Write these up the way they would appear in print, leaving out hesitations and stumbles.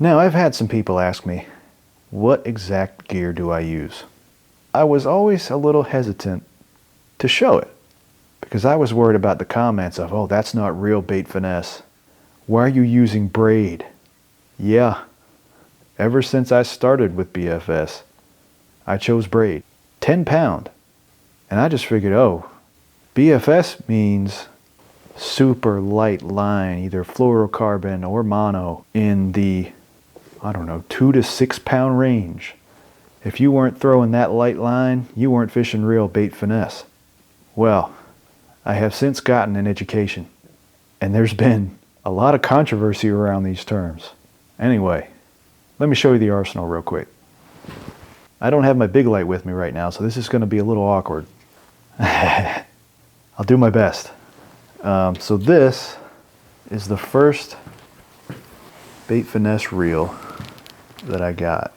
Now, I've had some people ask me, what exact gear do I use? I was always a little hesitant to show it because I was worried about the comments of, oh, that's not real bait finesse. Why are you using braid? Yeah, ever since I started with BFS, I chose braid, 10 pound. And I just figured, oh, BFS means super light line, either fluorocarbon or mono in the, I don't know, 2 to 6 pound range. If you weren't throwing that light line, you weren't fishing real bait finesse. Well, I have since gotten an education, and there's been a lot of controversy around these terms. Anyway, let me show you the arsenal real quick. I don't have my big light with me right now, so this is going to be a little awkward. I'll do my best. So this is the first bait finesse reel that I got.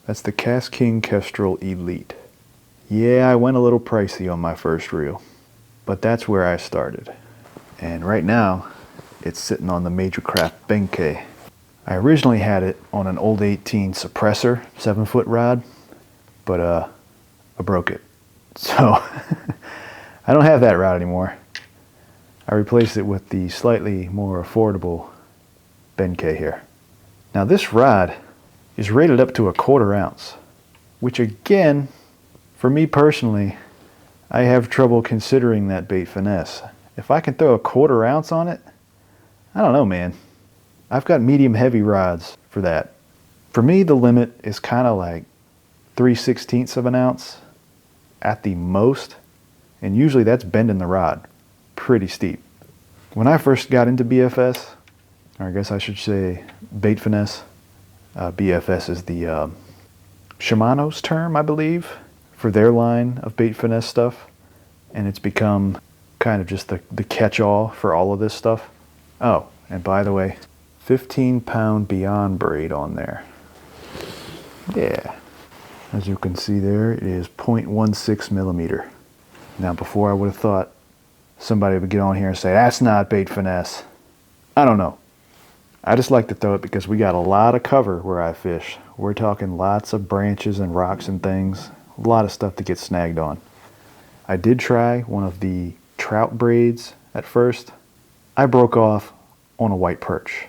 That's the Cast King Kestrel Elite. Yeah, I went a little pricey on my first reel, but that's where I started. And right now, it's sitting on the Major Craft Benkei. I originally had it on an old 18 suppressor 7-foot rod, but I broke it. So I don't have that rod anymore. I replaced it with the slightly more affordable Benkei here. Now this rod is rated up to 1/4 ounce, which again, for me personally, I have trouble considering that bait finesse. If I can throw 1/4 ounce on it, I don't know, man. I've got medium heavy rods for that. For me, the limit is kind of like 3/16 of an ounce at the most, and usually that's bending the rod pretty steep. When I first got into BFS, or I guess I should say bait finesse, BFS is the Shimano's term, I believe, for their line of bait finesse stuff, and it's become kind of just the catch-all for all of this stuff. Oh, and by the way, 15 pound Beyond braid on there. Yeah, as you can see there, it is 0.16 millimeter. Now, before I would have thought somebody would get on here and say, that's not bait finesse. I don't know. I just like to throw it because we got a lot of cover where I fish. We're talking lots of branches and rocks and things. A lot of stuff to get snagged on. I did try one of the trout braids at first. I broke off on a white perch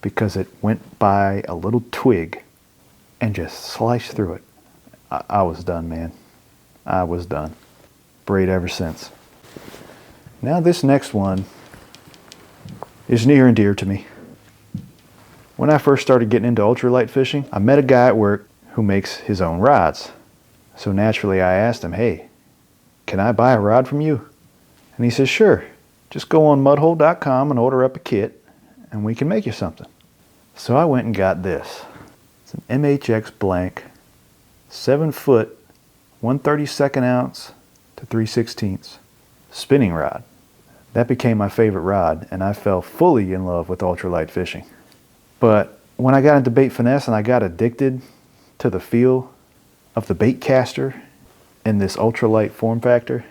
because it went by a little twig and just sliced through it. I was done, man. I was done. Braid ever since. Now this next one is near and dear to me. When I first started getting into ultralight fishing, I met a guy at work who makes his own rods. So naturally I asked him, hey, can I buy a rod from you? And he says, sure. Just go on mudhole.com and order up a kit and we can make you something. So I went and got this. It's an MHX blank, 7-foot, 1/32 ounce to 3/16 spinning rod. That became my favorite rod, and I fell fully in love with ultralight fishing. But when I got into bait finesse and I got addicted to the feel of the bait caster in this ultralight form factor,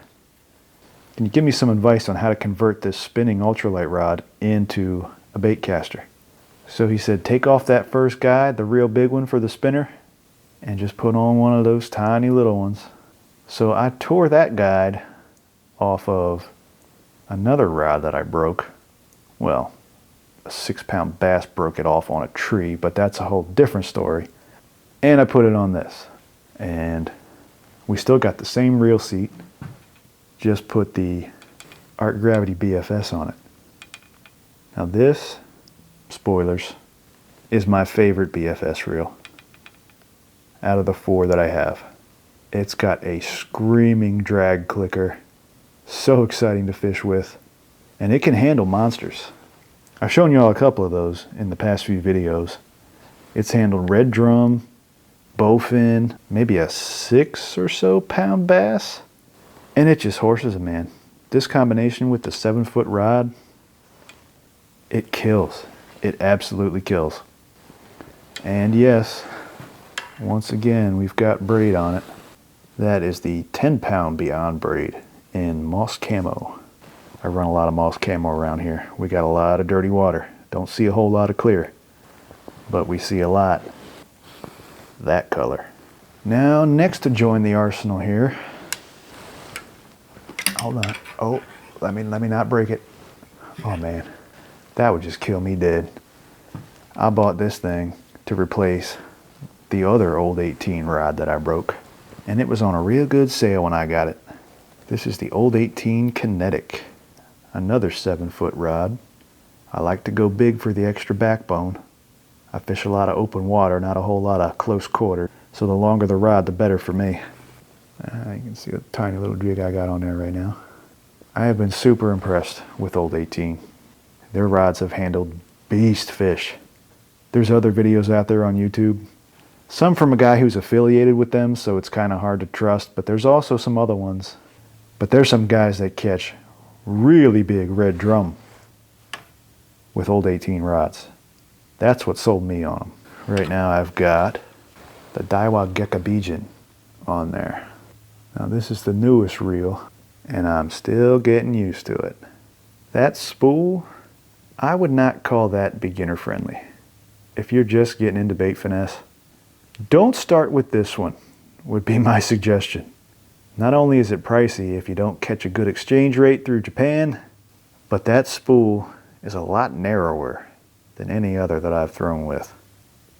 can you give me some advice on how to convert this spinning ultralight rod into a bait caster? So he said, take off that first guide, the real big one for the spinner, and just put on one of those tiny little ones. So I tore that guide off of another rod that I broke. Well, a 6-pound bass broke it off on a tree, but that's a whole different story. And I put it on this. And we still got the same reel seat, just put the Art Gravity BFS on it. Now this, spoilers, is my favorite BFS reel out of the 4 that I have. It's got a screaming drag clicker, so exciting to fish with, and it can handle monsters. I've shown you all a couple of those in the past few videos. It's handled red drum, bowfin, maybe a 6 or so pound bass, and it just horses a man. This combination with the 7-foot rod, it kills. It absolutely kills. And yes, once again, we've got braid on it. That is the 10-pound Beyond braid in moss camo. I run a lot of moss camo around here. We got a lot of dirty water. Don't see a whole lot of clear. but we see a lot that color. Now, next to join the arsenal here, hold on. Oh, let me not break it. Oh man, that would just kill me dead. I bought this thing to replace the other old 18 rod that I broke, and it was on a real good sale when I got it. This is the old 18 Kinetic, another 7-foot rod. I like to go big for the extra backbone. I fish a lot of open water, not a whole lot of close quarter, so the longer the rod, the better for me. You can see the tiny little jig I got on there right now. I have been super impressed with old 18. Their rods have handled beast fish. There's other videos out there on YouTube. Some from a guy who's affiliated with them, so it's kind of hard to trust, but there's also some other ones. But there's some guys that catch really big red drum with old 18 rods. That's what sold me on them. Right now I've got the Daiwa Gekabijin on there. Now this is the newest reel, and I'm still getting used to it. That spool, I would not call that beginner friendly. If you're just getting into bait finesse, don't start with this one, would be my suggestion. Not only is it pricey if you don't catch a good exchange rate through Japan, but that spool is a lot narrower than any other that I've thrown with.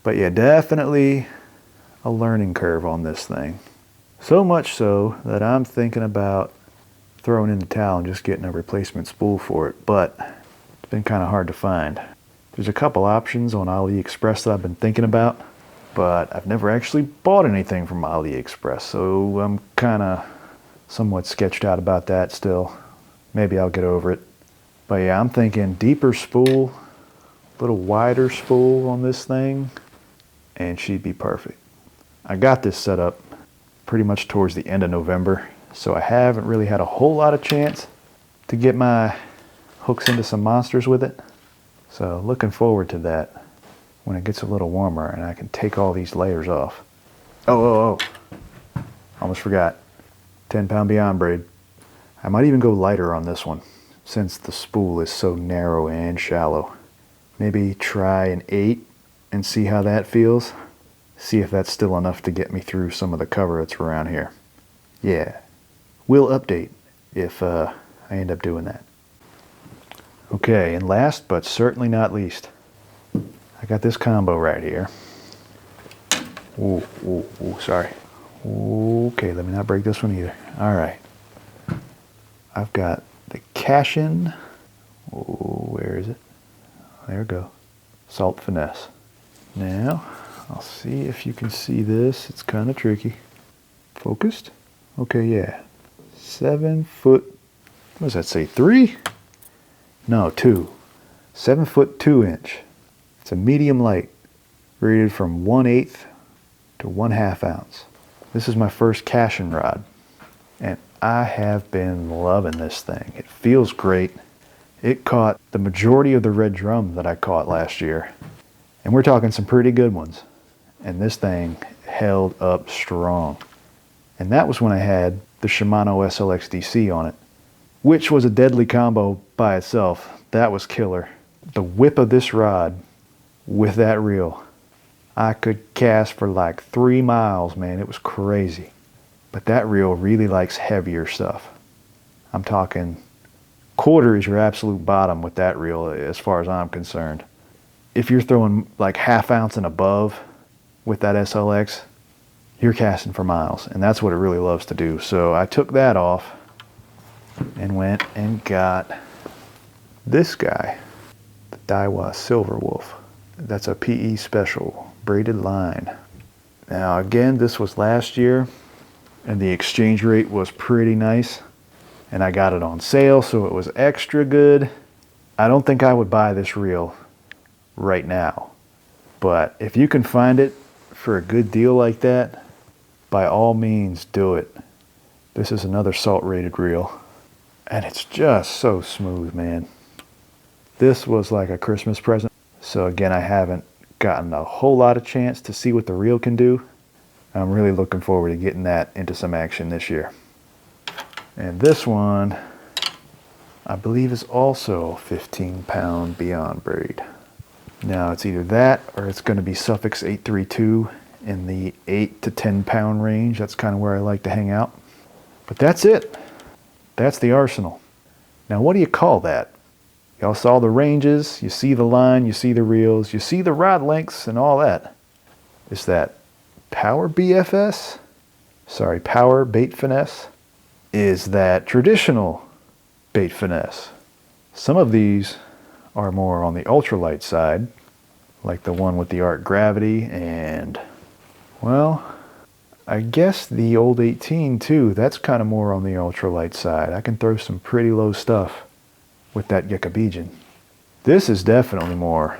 But yeah, definitely a learning curve on this thing. So much so that I'm thinking about throwing in the towel and just getting a replacement spool for it, but it's been kind of hard to find. There's a couple options on AliExpress that I've been thinking about, but I've never actually bought anything from AliExpress, so I'm kind of somewhat sketched out about that still. Maybe I'll get over it. But yeah, I'm thinking deeper spool, a little wider spool on this thing, and she'd be perfect. I got this set up pretty much towards the end of November, so I haven't really had a whole lot of chance to get my hooks into some monsters with it. So looking forward to that when it gets a little warmer and I can take all these layers off. Oh, almost forgot. 10-pound Beyond braid. I might even go lighter on this one since the spool is so narrow and shallow. Maybe try an 8 and see how that feels. See if that's still enough to get me through some of the cover that's around here. Yeah, we'll update if I end up doing that. Okay, and last but certainly not least, I got this combo right here. Ooh, sorry. Okay, let me not break this one either. All right. I've got the Cashin. Where is it? There we go. Salt Finesse. Now, I'll see if you can see this. It's kind of tricky. Focused? Okay, yeah. 7 foot, what does that say, 3? No, 2. 7 foot 2 inch. It's a medium light, rated from 1/8 to 1/2 ounce. This is my first Cashin rod, and I have been loving this thing. It feels great. It caught the majority of the red drum that I caught last year, and we're talking some pretty good ones. And this thing held up strong. And that was when I had the Shimano SLX-DC on it, which was a deadly combo by itself. That was killer. The whip of this rod with that reel, I could cast for like 3 miles, man. It was crazy. But that reel really likes heavier stuff. I'm talking quarter is your absolute bottom with that reel as far as I'm concerned. If you're throwing like 1/2 ounce and above with that SLX, you're casting for miles, and that's what it really loves to do. So I took that off and went and got this guy, the Daiwa Silver Wolf. That's a PE special, braided line. Now again, this was last year, and the exchange rate was pretty nice, and I got it on sale, so it was extra good. I don't think I would buy this reel right now, but if you can find it for a good deal like that, by all means do it. This is another salt rated reel, and it's just so smooth, man. This was like a Christmas present. So again, I haven't gotten a whole lot of chance to see what the reel can do. I'm really looking forward to getting that into some action this year. And this one, I believe, is also 15-pound Beyond braid. Now it's either that or it's going to be Suffix 832 in the 8 to 10 pound range. That's kind of where I like to hang out. But that's it. That's the arsenal. Now what do you call that? Y'all saw the ranges, you see the line, you see the reels, you see the rod lengths and all that. Is that Power BFS? Sorry, Power Bait Finesse? Is that traditional bait finesse? Some of these are more on the ultralight side, like the one with the Art Gravity and, well, I guess the old 18 too. That's kind of more on the ultralight side. I can throw some pretty low stuff with that Geckobejan. This is definitely more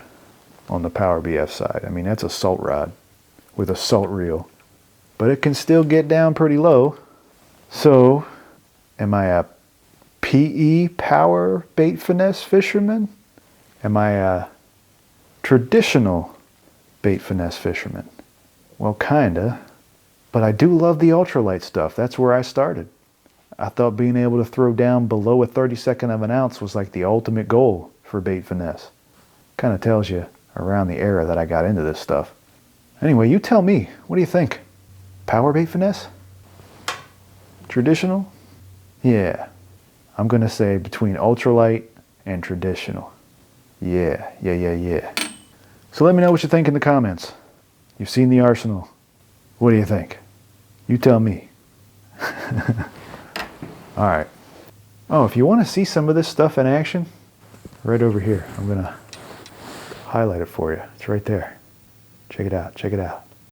on the Power BF side. I mean, that's a salt rod with a salt reel, but it can still get down pretty low. So, am I a PE Power Bait Finesse fisherman? Am I a traditional bait finesse fisherman? Well, kinda, but I do love the ultralight stuff. That's where I started. I thought being able to throw down below a 32nd of an ounce was like the ultimate goal for bait finesse. Kind of tells you around the era that I got into this stuff. Anyway, you tell me, what do you think? Power bait finesse? Traditional? Yeah, I'm gonna say between ultralight and traditional. Yeah. So let me know what you think in the comments. You've seen the arsenal. What do you think? You tell me. All right. Oh, if you want to see some of this stuff in action, right over here. I'm going to highlight it for you. It's right there. Check it out. Check it out.